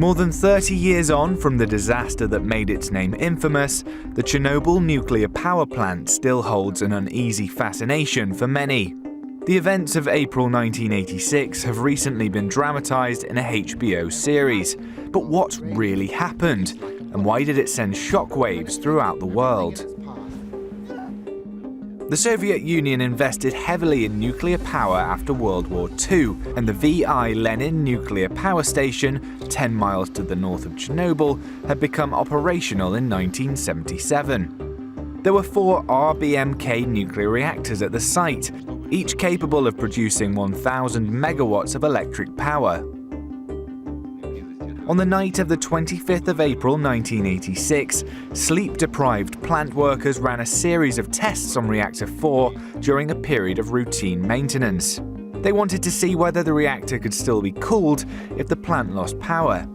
More than 30 years on from the disaster that made its name infamous, the Chernobyl nuclear power plant still holds an uneasy fascination for many. The events of April 1986 have recently been dramatized in a HBO series. But what really happened? And why did it send shockwaves throughout the world? The Soviet Union invested heavily in nuclear power after World War II, and the V.I. Lenin nuclear power station, 10 miles to the north of Chernobyl, had become operational in 1977. There were 4 RBMK nuclear reactors at the site, each capable of producing 1,000 megawatts of electric power. On the night of the 25th of April 1986, sleep-deprived plant workers ran a series of tests on Reactor 4 during a period of routine maintenance. They wanted to see whether the reactor could still be cooled if the plant lost power.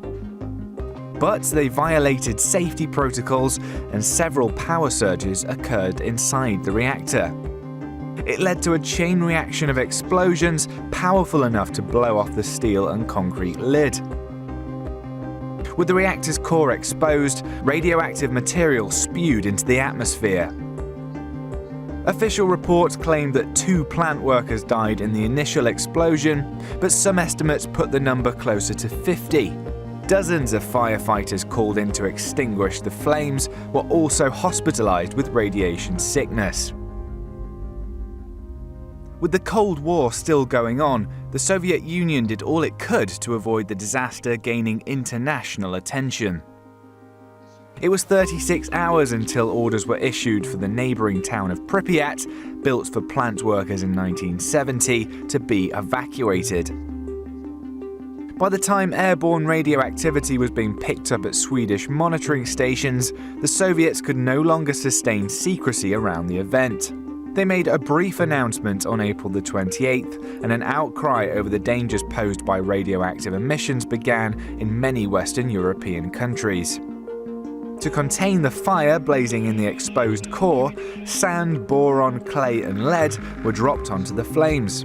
But they violated safety protocols and several power surges occurred inside the reactor. It led to a chain reaction of explosions powerful enough to blow off the steel and concrete lid. With the reactor's core exposed, radioactive material spewed into the atmosphere. Official reports claimed that 2 plant workers died in the initial explosion, but some estimates put the number closer to 50. Dozens of firefighters called in to extinguish the flames were also hospitalized with radiation sickness. With the Cold War still going on, the Soviet Union did all it could to avoid the disaster gaining international attention. It was 36 hours until orders were issued for the neighbouring town of Pripyat, built for plant workers in 1970, to be evacuated. By the time airborne radioactivity was being picked up at Swedish monitoring stations, the Soviets could no longer sustain secrecy around the event. They made a brief announcement on April the 28th, and an outcry over the dangers posed by radioactive emissions began in many Western European countries. To contain the fire blazing in the exposed core, sand, boron, clay and lead were dropped onto the flames.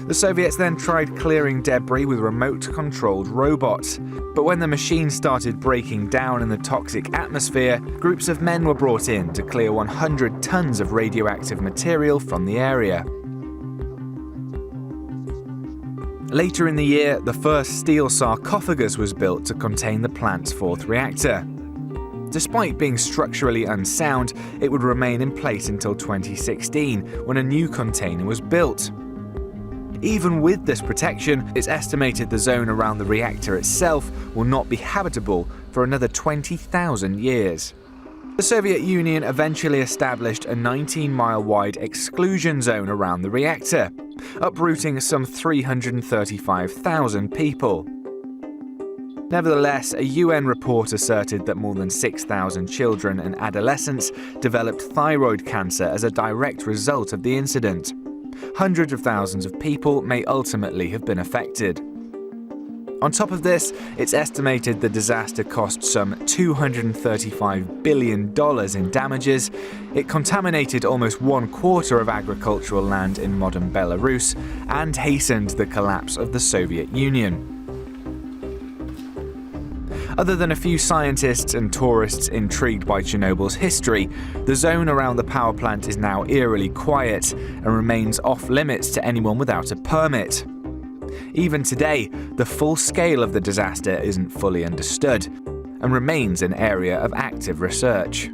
The Soviets then tried clearing debris with remote-controlled robots, but when the machines started breaking down in the toxic atmosphere, groups of men were brought in to clear 100 tons of radioactive material from the area. Later in the year, the first steel sarcophagus was built to contain the plant's 4th reactor. Despite being structurally unsound, it would remain in place until 2016, when a new container was built. Even with this protection, it's estimated the zone around the reactor itself will not be habitable for another 20,000 years. The Soviet Union eventually established a 19-mile-wide exclusion zone around the reactor, uprooting some 335,000 people. Nevertheless, a UN report asserted that more than 6,000 children and adolescents developed thyroid cancer as a direct result of the incident. Hundreds of thousands of people may ultimately have been affected. On top of this, it's estimated the disaster cost some $235 billion in damages. It contaminated almost 1/4 of agricultural land in modern Belarus and hastened the collapse of the Soviet Union. Other than a few scientists and tourists intrigued by Chernobyl's history, the zone around the power plant is now eerily quiet and remains off-limits to anyone without a permit. Even today, the full scale of the disaster isn't fully understood and remains an area of active research.